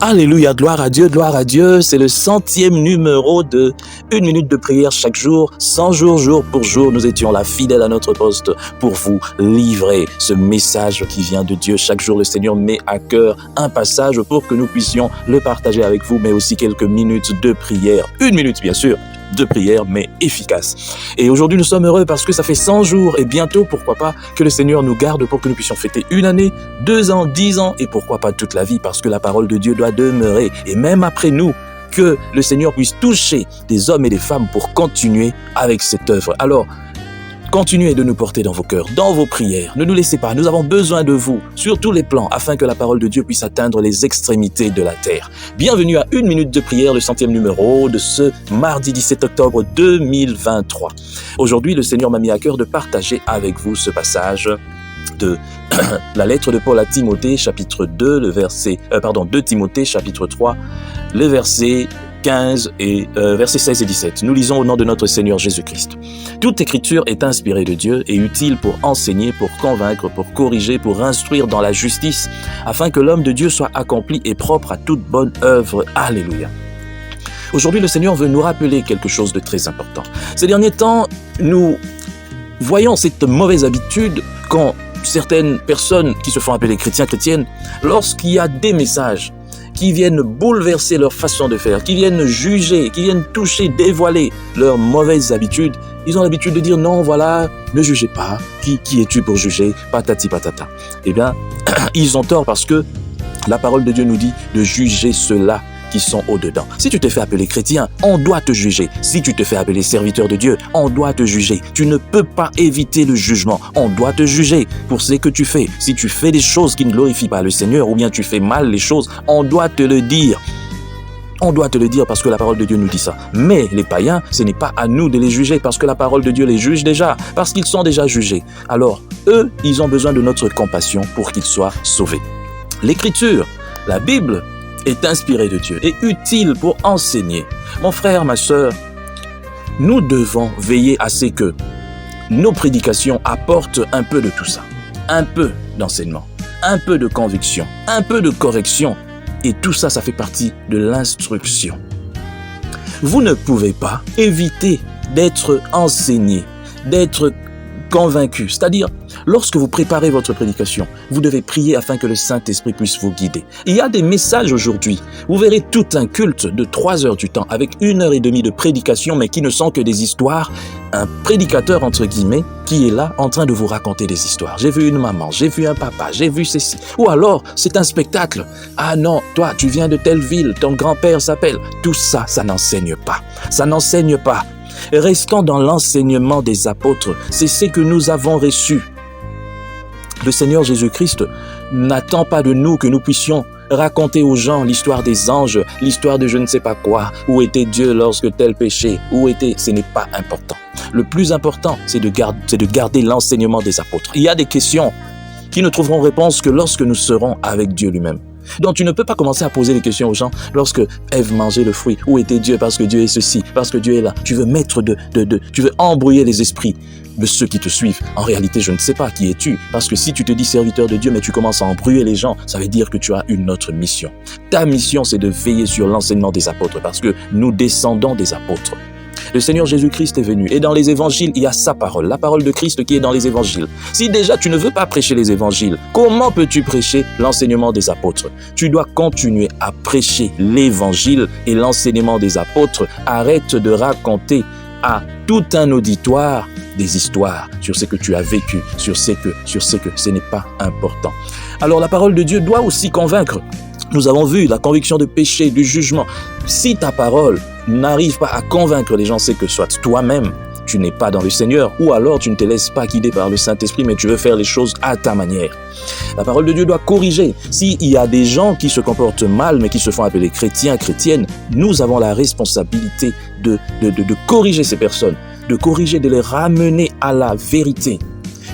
Alléluia, gloire à Dieu, c'est le 100e numéro de 1 minute de prière chaque jour, 100 jours, jour pour jour, nous étions là fidèles à notre poste pour vous livrer ce message qui vient de Dieu. Chaque jour, le Seigneur met à cœur un passage pour que nous puissions le partager avec vous, mais aussi quelques minutes de prière, 1 minute bien sûr, de prière, mais efficace. Et aujourd'hui, nous sommes heureux parce que ça fait 100 jours et bientôt, pourquoi pas, que le Seigneur nous garde pour que nous puissions fêter 1 année, 2 ans, 10 ans et pourquoi pas toute la vie parce que la parole de Dieu doit demeurer. Et même après nous, que le Seigneur puisse toucher des hommes et des femmes pour continuer avec cette œuvre. Alors, continuez de nous porter dans vos cœurs, dans vos prières. Ne nous laissez pas, nous avons besoin de vous sur tous les plans afin que la parole de Dieu puisse atteindre les extrémités de la terre. Bienvenue à 1 minute de prière, le 100e numéro de ce mardi 17 octobre 2023. Aujourd'hui, le Seigneur m'a mis à cœur de partager avec vous ce passage de la lettre de Paul à Timothée, chapitre 2, 2 Timothée, chapitre 3, le verset 15 et versets 16 et 17. Nous lisons au nom de notre Seigneur Jésus-Christ. Toute écriture est inspirée de Dieu et utile pour enseigner, pour convaincre, pour corriger, pour instruire dans la justice, afin que l'homme de Dieu soit accompli et propre à toute bonne œuvre. Alléluia. Aujourd'hui, le Seigneur veut nous rappeler quelque chose de très important. Ces derniers temps, nous voyons cette mauvaise habitude quand certaines personnes qui se font appeler chrétiens, chrétiennes, lorsqu'il y a des messages qui viennent bouleverser leur façon de faire, qui viennent juger, qui viennent toucher, dévoiler leurs mauvaises habitudes, ils ont l'habitude de dire non, voilà, ne jugez pas, qui es-tu pour juger, patati patata. Eh bien, ils ont tort parce que la parole de Dieu nous dit de juger ceux-là qui sont au-dedans. Si tu te fais appeler chrétien, on doit te juger. Si tu te fais appeler serviteur de Dieu, on doit te juger. Tu ne peux pas éviter le jugement. On doit te juger pour ce que tu fais. Si tu fais des choses qui ne glorifient pas le Seigneur ou bien tu fais mal les choses, on doit te le dire. On doit te le dire parce que la parole de Dieu nous dit ça. Mais les païens, ce n'est pas à nous de les juger parce que la parole de Dieu les juge déjà, parce qu'ils sont déjà jugés. Alors, eux, ils ont besoin de notre compassion pour qu'ils soient sauvés. L'Écriture, la Bible, est inspiré de Dieu et utile pour enseigner. Mon frère, ma sœur, nous devons veiller à ce que nos prédications apportent un peu de tout ça. Un peu d'enseignement, un peu de conviction, un peu de correction. Et tout ça, ça fait partie de l'instruction. Vous ne pouvez pas éviter d'être enseigné, d'être convaincu. C'est-à-dire, lorsque vous préparez votre prédication, vous devez prier afin que le Saint-Esprit puisse vous guider. Il y a des messages aujourd'hui. Vous verrez tout un culte de 3 heures du temps avec 1 heure et demie de prédication, mais qui ne sont que des histoires. Un prédicateur, entre guillemets, qui est là en train de vous raconter des histoires. J'ai vu une maman, j'ai vu un papa, j'ai vu ceci. Ou alors, c'est un spectacle. Ah non, toi, tu viens de telle ville, ton grand-père s'appelle. Tout ça, ça n'enseigne pas. Ça n'enseigne pas. Restons dans l'enseignement des apôtres. C'est ce que nous avons reçu. Le Seigneur Jésus-Christ n'attend pas de nous que nous puissions raconter aux gens l'histoire des anges, l'histoire de je ne sais pas quoi, où était Dieu lorsque tel péché, où était... Ce n'est pas important. Le plus important, c'est de garder l'enseignement des apôtres. Il y a des questions qui ne trouveront réponse que lorsque nous serons avec Dieu lui-même. Donc tu ne peux pas commencer à poser des questions aux gens lorsque Ève mangeait le fruit. Où était Dieu parce que Dieu est ceci, parce que Dieu est là. Tu veux tu veux embrouiller les esprits de ceux qui te suivent. En réalité, je ne sais pas qui es-tu. Parce que si tu te dis serviteur de Dieu, mais tu commences à embrouiller les gens, ça veut dire que tu as une autre mission. Ta mission, c'est de veiller sur l'enseignement des apôtres parce que nous descendons des apôtres. Le Seigneur Jésus-Christ est venu et dans les évangiles, il y a sa parole, la parole de Christ qui est dans les évangiles. Si déjà tu ne veux pas prêcher les évangiles, comment peux-tu prêcher l'enseignement des apôtres? Tu dois continuer à prêcher l'évangile et l'enseignement des apôtres. Arrête de raconter à tout un auditoire des histoires sur ce que tu as vécu, sur ce que ce n'est pas important. Alors la parole de Dieu doit aussi convaincre. Nous avons vu la conviction de péché, du jugement. Si ta parole n'arrive pas à convaincre les gens, c'est que soit toi-même, tu n'es pas dans le Seigneur, ou alors tu ne te laisses pas guider par le Saint-Esprit, mais tu veux faire les choses à ta manière. La parole de Dieu doit corriger. S'il y a des gens qui se comportent mal, mais qui se font appeler chrétiens, chrétiennes, nous avons la responsabilité de corriger ces personnes, de corriger, de les ramener à la vérité.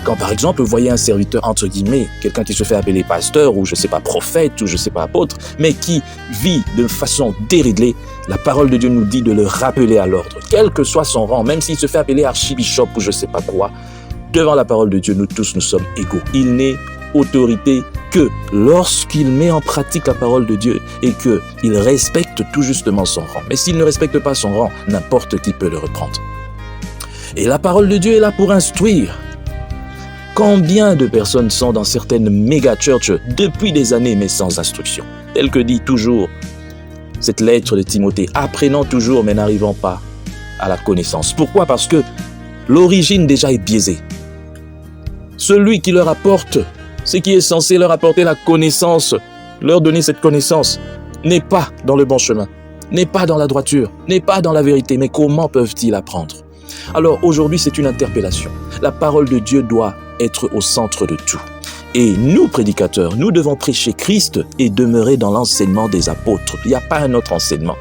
Quand par exemple, vous voyez un serviteur, entre guillemets, quelqu'un qui se fait appeler pasteur ou je sais pas prophète ou je sais pas apôtre, mais qui vit de façon déréglée, la parole de Dieu nous dit de le rappeler à l'ordre, quel que soit son rang, même s'il se fait appeler archibishop ou je sais pas quoi. Devant la parole de Dieu, nous tous, nous sommes égaux. Il n'est autorité que lorsqu'il met en pratique la parole de Dieu et qu'il respecte tout justement son rang. Mais s'il ne respecte pas son rang, n'importe qui peut le reprendre. Et la parole de Dieu est là pour instruire. Combien de personnes sont dans certaines méga-churches depuis des années mais sans instruction? Tel que dit toujours cette lettre de Timothée, apprenant toujours mais n'arrivant pas à la connaissance. Pourquoi? Parce que l'origine déjà est biaisée. Celui qui leur apporte ce qui est censé leur apporter la connaissance, leur donner cette connaissance, n'est pas dans le bon chemin, n'est pas dans la droiture, n'est pas dans la vérité. Mais comment peuvent-ils apprendre? Alors aujourd'hui, c'est une interpellation. La parole de Dieu doit être au centre de tout. Et nous, prédicateurs, nous devons prêcher Christ et demeurer dans l'enseignement des apôtres. Il n'y a pas un autre enseignement.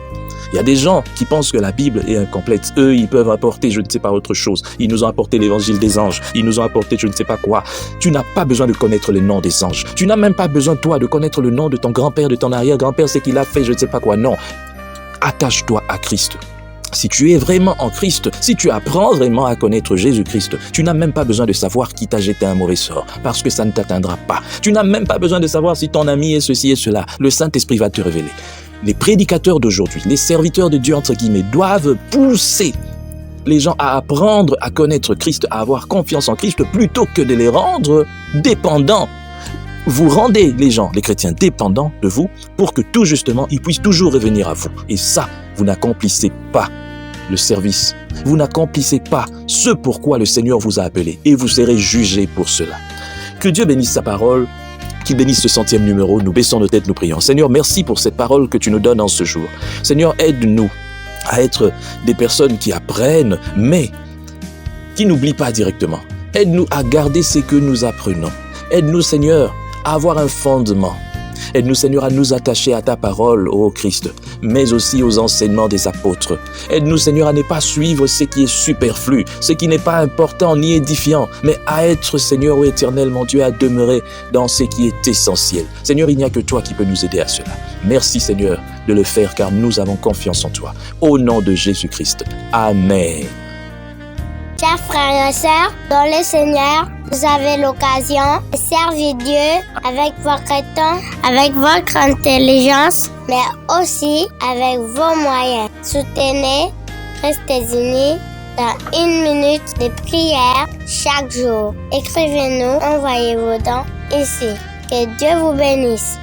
Il y a des gens qui pensent que la Bible est incomplète. Eux, ils peuvent apporter je ne sais pas autre chose. Ils nous ont apporté l'évangile des anges. Ils nous ont apporté je ne sais pas quoi. Tu n'as pas besoin de connaître le nom des anges. Tu n'as même pas besoin, toi, de connaître le nom de ton grand-père, de ton arrière-grand-père, ce qu'il a fait, je ne sais pas quoi. Non. Attache-toi à Christ. Si tu es vraiment en Christ, si tu apprends vraiment à connaître Jésus-Christ, tu n'as même pas besoin de savoir qui t'a jeté un mauvais sort, parce que ça ne t'atteindra pas. Tu n'as même pas besoin de savoir si ton ami est ceci et cela. Le Saint-Esprit va te révéler. Les prédicateurs d'aujourd'hui, les serviteurs de Dieu, entre guillemets, doivent pousser les gens à apprendre à connaître Christ, à avoir confiance en Christ, plutôt que de les rendre dépendants. Vous rendez les gens, les chrétiens, dépendants de vous pour que tout justement, ils puissent toujours revenir à vous. Et ça, vous n'accomplissez pas le service. Vous n'accomplissez pas ce pourquoi le Seigneur vous a appelé et vous serez jugés pour cela. Que Dieu bénisse sa parole, qu'il bénisse ce 100e numéro. Nous baissons nos têtes, nous prions. Seigneur, merci pour cette parole que tu nous donnes en ce jour. Seigneur, aide-nous à être des personnes qui apprennent, mais qui n'oublient pas directement. Aide-nous à garder ce que nous apprenons. Aide-nous, Seigneur, à avoir un fondement. Aide-nous, Seigneur, à nous attacher à ta parole, ô Christ, mais aussi aux enseignements des apôtres. Aide-nous, Seigneur, à ne pas suivre ce qui est superflu, ce qui n'est pas important ni édifiant, mais à être, Seigneur, ô Éternel, mon Dieu, à demeurer dans ce qui est essentiel. Seigneur, il n'y a que toi qui peux nous aider à cela. Merci, Seigneur, de le faire, car nous avons confiance en toi. Au nom de Jésus-Christ. Amen. Chers frères et sœurs, dans le Seigneur, vous avez l'occasion de servir Dieu avec votre temps, avec votre intelligence, mais aussi avec vos moyens. Soutenez, restez unis dans 1 minute de prière chaque jour. Écrivez-nous, envoyez vos dons ici. Que Dieu vous bénisse.